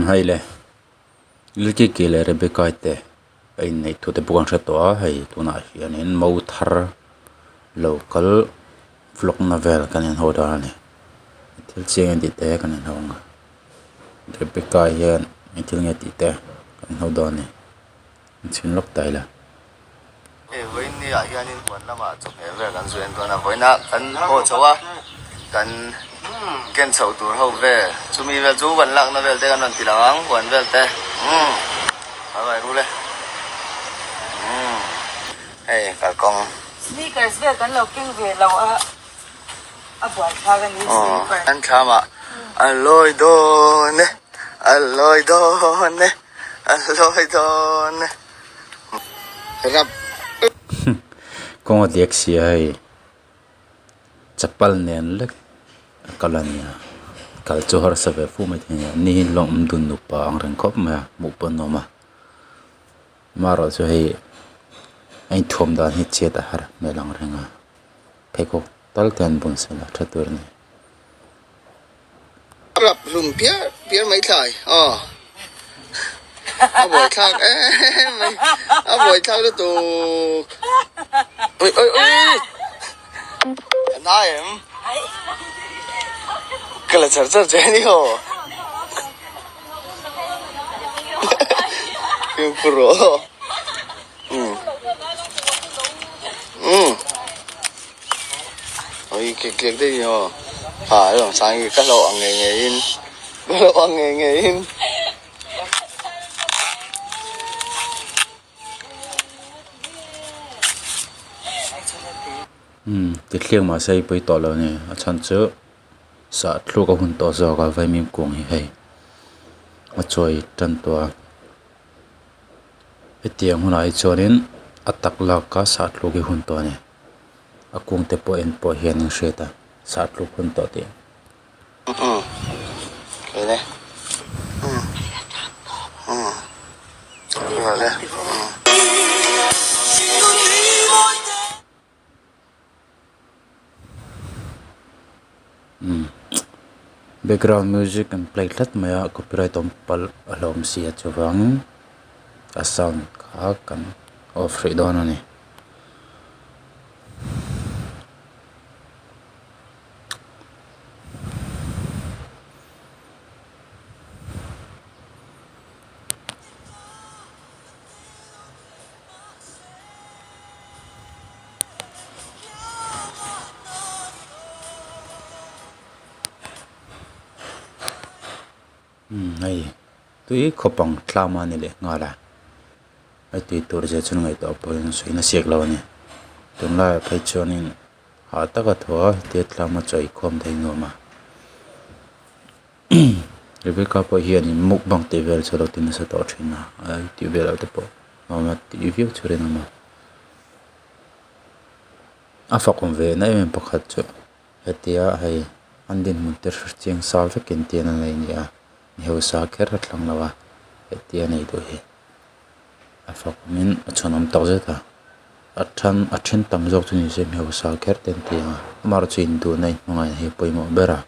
hay le lki ke le rebecca te ai nei thu te bukan tha to hei tuna hianin mo thar local vlog novel kanin ho da ni thil cheng di te kanin hong rebecca hian thil nge ti te kanin ho da ni chin lok tai la với ni ở hiện in quần lắm mà chụp về về gần xuyên tuần là với na gần hồ châu á gần kiến sầu tuổi hậu về chú mi về chú vẫn lặng nó về đây gần tỷ lắm quần về đây ở vậy luôn đấy hey cả con sneakers về gần lâu kinh về lâu à buổi sáng cái này sneakers anh cha mà anh lôi đồ nè anh lôi đồ nè anh lôi đồ nè rap kong diak si ai chapal nen lek kalania kal chuhar sa ve fu mai thia ni lom dun nu pa ang reng khop ma mu pon no ma maro chu hei ai thom dan hi che ta har me lang renga pheko tal ten bun se la thatur ni rap lum pia mấy thải buổi thang buổi thang nó tụ ôi ôi ôi nói em cái là chở chơi đi hồ yêu pro ôi cái đây hồ rồi sang cái lộ nghề in cái lộ nghề in ti thleng ma sei pui to lo ni a chan chu sa thlu ka hun to zo ka vai mim kung hi hei a choi tan to etiang hunai chonin atak la ka sa thlu ki hun to ni a kung te po en po hian ning sheta sa thlu hun to ti cái này rồi đấy background music and play lat maya copyright om pal alom sia chuwang a sound kha kan off ri don ani ai tui khopang thlama ni le ngala ai tui tur je chun ngai to poin suina siak lo ni tunla phai chonin ha taka tho te thlama choi khom thai no ma rebecca po hian in mukbang te vel chalo tin sa to thina ai ti vel te po ma ti view chure na ma afa kom ve na em pakhat chu hetia hai andin mun ter chiang sal ve ken te na nei ni a heu sa ker thlang lawa hetia nei do he afa min achonom tawze ta athan tam jok chuni se heu sa ker ten ti ma mar chin tu nei ngai he poimo bera